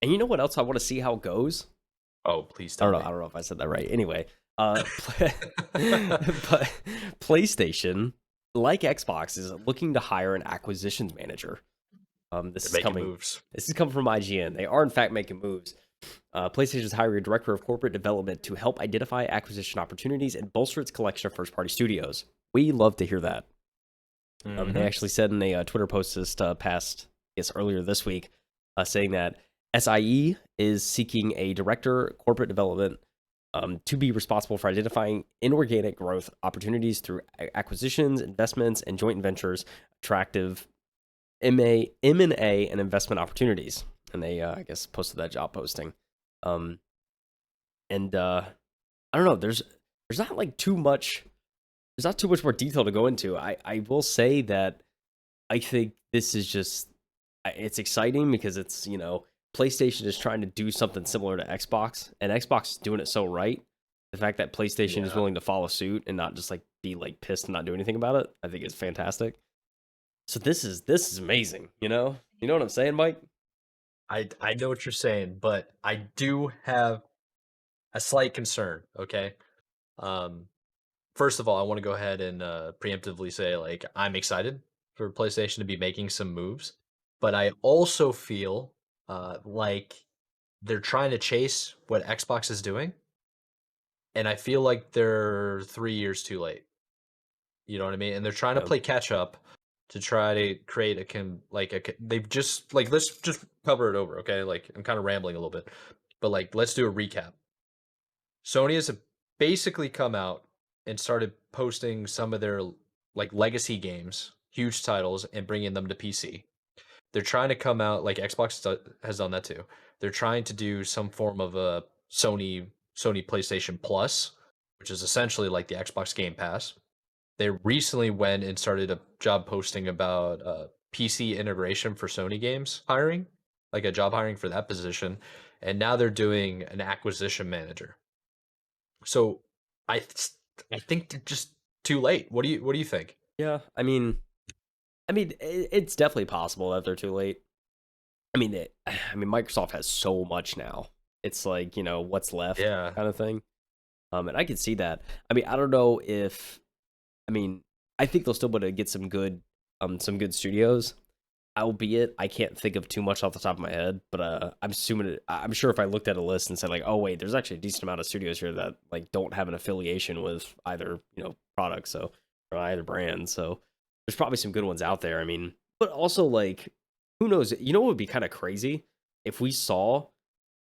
And you know what else I want to see how it goes? Oh, please I don't tell know. I me. don't know if I said that right. Anyway, but PlayStation, like Xbox, is looking to hire an acquisitions manager. This They're is making coming. moves. This is coming from IGN. They are in fact making moves. PlayStation is hiring a director of corporate development to help identify acquisition opportunities and bolster its collection of first-party studios. We love to hear that. They Hmm. actually said in a Twitter post this past, I guess earlier this week, saying that SIE is seeking a director corporate development to be responsible for identifying inorganic growth opportunities through acquisitions, investments, and joint ventures, attractive M&A and investment opportunities. And they, I guess, posted that job posting. Um, and I don't know. There's not like too much. There's not too much more detail to go into. I will say that I think this is just it's exciting because it's PlayStation is trying to do something similar to Xbox, and Xbox is doing it so right. The fact that PlayStation is Yeah. willing to follow suit and not just like be like pissed and not do anything about it, I think is fantastic. So this is amazing. You know what I'm saying, Mike? I know what you're saying, but I do have a slight concern. Okay. Um, First of all, I want to go ahead and preemptively say, like, I'm excited for PlayStation to be making some moves, but I also feel like they're trying to chase what Xbox is doing, and I feel like they're 3 years too late. You know what I mean? And they're trying to Yeah, play catch up to try to create they've just like let's just cover it over, okay? Like I'm kind of rambling a little bit, but like let's do a recap. Sony has basically come out and started posting some of their like legacy games, huge titles, and bringing them to PC. They're trying to come out like has done that too. They're trying to do some form of a Sony PlayStation Plus, which is essentially like the Xbox Game Pass. They recently went and started a job posting about PC integration for Sony games hiring, like a job hiring for that position, and now they're doing an acquisition manager. So I think they're just too late. What do you think? yeah. It's definitely possible that they're too late. Microsoft has so much now. It's like what's left Yeah, kind of thing. And I can see that. I don't know if I mean, I think they'll still be able to get some good studios. Albeit, I can't think of too much off the top of my head, but I'm sure if I looked at a list and said like, oh wait, there's actually a decent amount of studios here that like don't have an affiliation with either products, so or either brand. So there's probably some good ones out there. But also like, who knows? You know what would be kind of crazy if we saw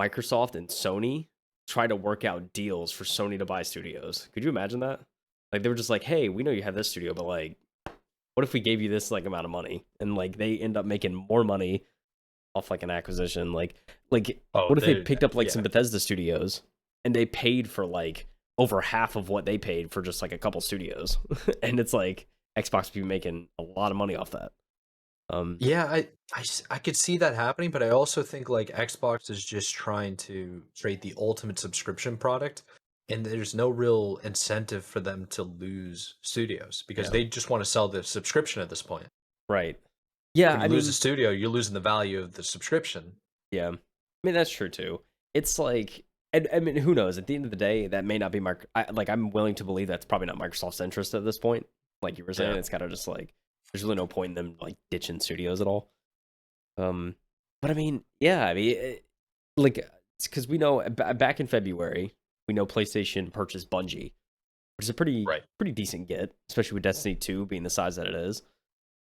Microsoft and Sony try to work out deals for Sony to buy studios. Could you imagine that? Like they were just like, "Hey, we know you have this studio, but like, what if we gave you this like amount of money?" And like they end up making more money off like an acquisition. Like oh, what if they they picked up like some yeah. Bethesda studios and they paid for like over half of what they paid for just like a couple studios, and it's like Xbox would be making a lot of money off that. Um, Yeah, I could see that happening, but I also think like Xbox is just trying to create the ultimate subscription product, and there's no real incentive for them to lose studios because yeah, they just want to sell the subscription at this point. right. Yeah, When you lose a studio, you're losing the value of the subscription. yeah. That's true too. It's like, and who knows? At the end of the day, that may not be I'm willing to believe that's probably not Microsoft's interest at this point. Like you were saying, Yeah. it's kind of just like there's really no point in them like ditching studios at all. Um, but yeah, like it's because we know back in February, we know PlayStation purchased Bungie, which is a Right. pretty decent get, especially with Destiny 2 being the size that it is.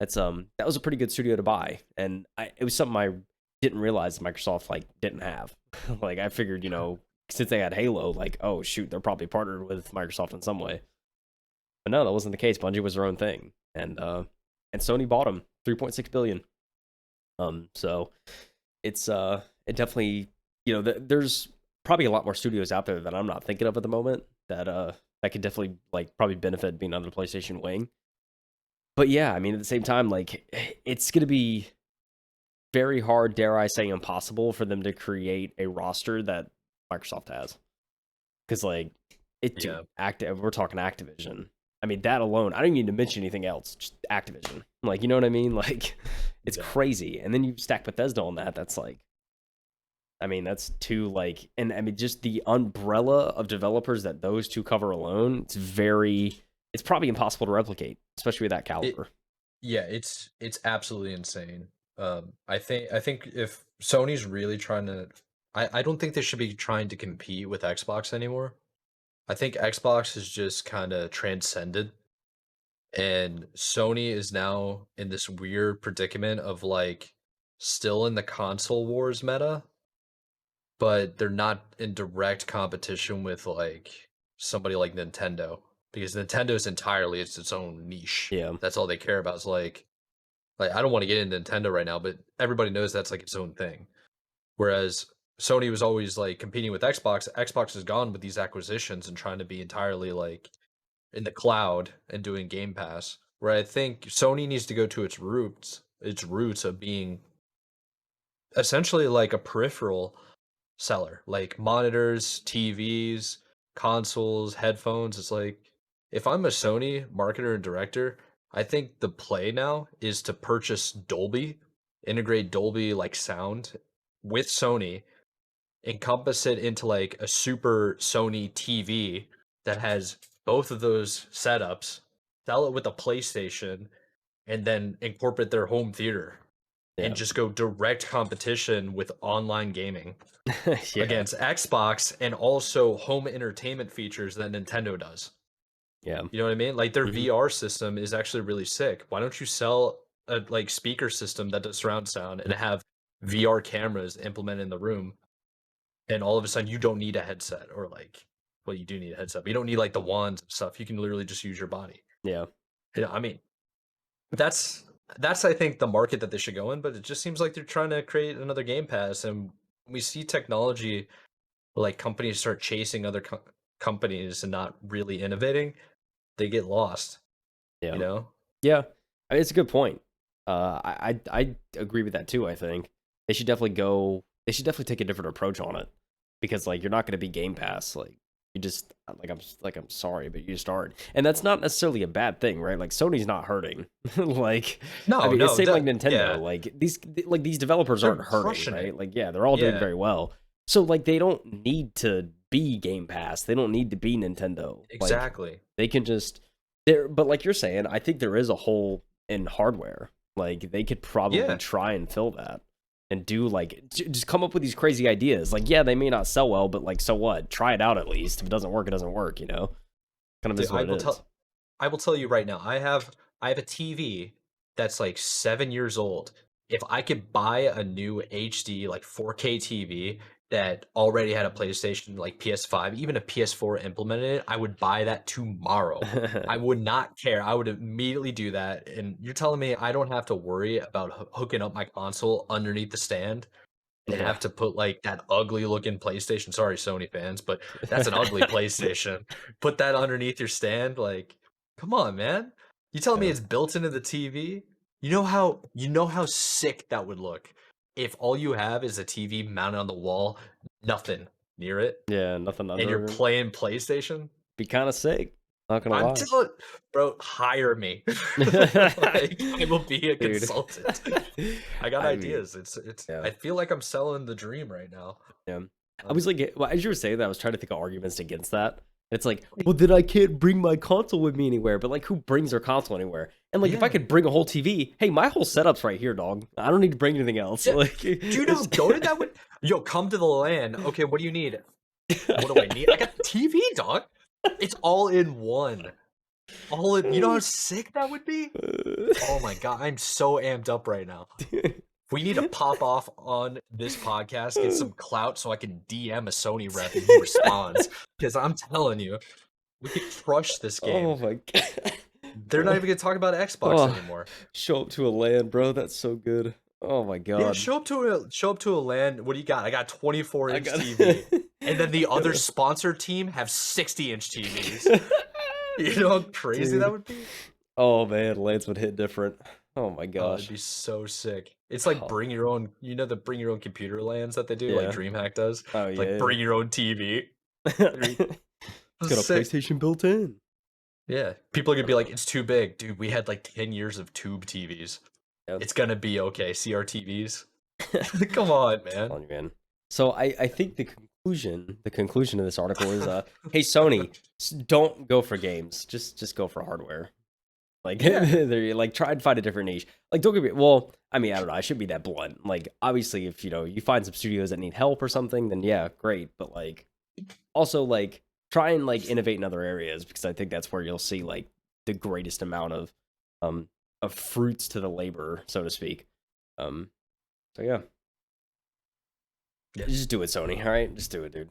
That was a pretty good studio to buy, and it was something I didn't realize Microsoft like didn't have. Like I figured, since they had Halo, like oh shoot, they're probably partnered with Microsoft in some way. But no, that wasn't the case. Bungie was their own thing, and Sony bought them 3.6 billion. So it definitely there's probably a lot more studios out there that I'm not thinking of at the moment that could definitely like probably benefit being under the PlayStation wing. But yeah, at the same time, like it's gonna be very hard, dare I say, impossible for them to create a roster that Microsoft has. Because like dude, Yeah. active. We're talking Activision. That alone, I don't even need to mention anything else. Just Activision. Like, you know what I mean? Like, it's Yeah. crazy. And then you stack Bethesda on that. That's like, I mean, that's two like, and I mean, just the umbrella of developers that those two cover alone, it's probably impossible to replicate, especially with that It caliber. Yeah, it's absolutely insane. I think if Sony's really trying to, I don't think they should be trying to compete with Xbox anymore. I think Xbox is just kind of transcended, and Sony is now in this weird predicament of like still in the console wars meta, but they're not in direct competition with like somebody like Nintendo because Nintendo's entirely it's its own niche. Yeah. That's all they care about is like I don't want to get into Nintendo right now, but everybody knows that's like its own thing. Whereas Sony was always like competing with Xbox. Xbox is gone with these acquisitions and trying to be entirely like in the cloud and doing Game Pass. Where I think Sony needs to go to its roots of being essentially like a peripheral seller, like monitors, TVs, consoles, headphones. It's like if I'm a Sony marketer and director, I think the play now is to purchase Dolby, integrate Dolby like sound with Sony, encompass it into like a super Sony TV that has both of those setups, sell it with a PlayStation, and then incorporate their home theater Yeah. and just go direct competition with online gaming Yeah. against Xbox and also home entertainment features that Nintendo does. Yeah. You know what I mean? Like their Hmm. VR system is actually really sick. Why don't you sell a like speaker system that does surround sound and have VR cameras implemented in the room, and all of a sudden you don't need a headset or like, well, you do need a headset, but you don't need like the wands and stuff. You can literally just use your body. Yeah. I mean, that's that's I think the market that they should go in, but it just seems like they're trying to create another Game Pass, and we see technology like companies start chasing other companies and not really innovating, they get lost, you Yeah. know? Yeah. I mean, it's a good point. I agree with that too. I think they should definitely go. They should definitely take a different approach on it because like you're not going to be Game Pass. Like you just I'm sorry, but you just aren't, and that's not necessarily a bad thing, right? Like Sony's not hurting. Like I No, mean, it's no, same like that Nintendo. yeah, Like these developers they're aren't hurting, crushing it. right? Like yeah, they're all doing Yeah, very well. So like they don't need to be Game Pass. They don't need to be Nintendo. Like exactly. they can just there, but like you're saying, I think there is a hole in hardware. Like they could probably Yeah, try and fill that and do like just come up with these crazy ideas. Like yeah, they may not sell well, but like so what? Try it out at least. If it doesn't work, it doesn't work. You know, kind of dude, is what it is. I will tell you right now, I have a TV that's like 7 years old. If I could buy a new HD like 4K TV that already had a PlayStation like PS5, even a PS4 implemented it, I would buy that tomorrow. I would not care. I would immediately do that. And you're telling me I don't have to worry about hooking up my console underneath the stand and Yeah, have to put like that ugly looking PlayStation. Sorry, Sony fans, but that's an ugly PlayStation. Put that underneath your stand. Like, come on, man. You telling me yeah, it's built into the TV? You know how sick that would look if all you have is a TV mounted on the wall, nothing near it, yeah. Nothing and you're under. playing PlayStation. Be kind of sick. Not gonna I'm lie, telling, bro, hire me. Like I will be a dude. consultant. I got I mean, ideas. It's. yeah. I feel like I'm selling the dream right now. Yeah. I Um, was like, well, as you were saying that, I was trying to think of arguments against that. It's like, well, then I can't bring my console with me anywhere. But like, who brings their console anywhere? And like, if I yeah, could bring a whole TV, hey, my whole setup's right here, dog. I don't need to bring anything else. yeah. Like, Do you know how it's goated that would? Yo, come to the land. Okay, what do you need? What do I need? I got the TV, dog. It's all in one. All in. You know how sick that would be? Oh my god, I'm so amped up right now. We need to pop off on this podcast, get some clout so I can DM a Sony rep and he responds. Because I'm telling you, we could crush this game. Oh my god. They're not even gonna talk about Xbox Oh, anymore. show up to a land, bro. That's so good. Oh my Yeah, god. show up to a land. What do you got? I got 24 I inch got. TV. And then the other Gotta- sponsor team have 60-inch TVs. You know how crazy that Dude. would be? Oh man, lands would hit different. Oh my Oh, it'd gosh. be so sick. It's like Oh, bring your own, the bring your own computer lands that they do, like yeah. DreamHack does. Oh It's like yeah. bring your own TV. It'd be It's got a sick. PlayStation built in. Yeah. People are gonna be like, Uh, it's too big. Dude, we had like 10 years of tube TVs. yeah. It's gonna be okay. CRTVs. Come on, man. Telling you, man. So I think the conclusion of this article is hey Sony, don't go for games. Just go for hardware. Like Yeah. they're like try and find a different niche. Like don't get me well, I mean, I don't know, I shouldn't be that blunt. Like obviously if you find some studios that need help or something, then yeah, great. But like also like try and like innovate in other areas because I think that's where you'll see like the greatest amount of fruits to the labor, so to speak. Um so yeah. Yeah. Just do it, Sony. All right, just do it, dude.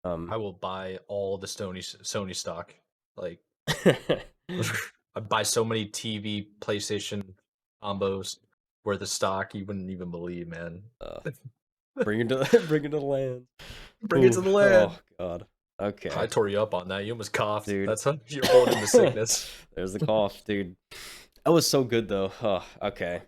I will buy all the Sony stock. Like I buy so many TV, PlayStation combos where the stock you wouldn't even believe, man. bring it to bring it to the land. Bring it to Ooh, the land. oh God. I Okay, tore you up on that. You almost coughed. dude. That's how you're holding the sickness. There's the cough, dude. That was so good though. Oh, okay.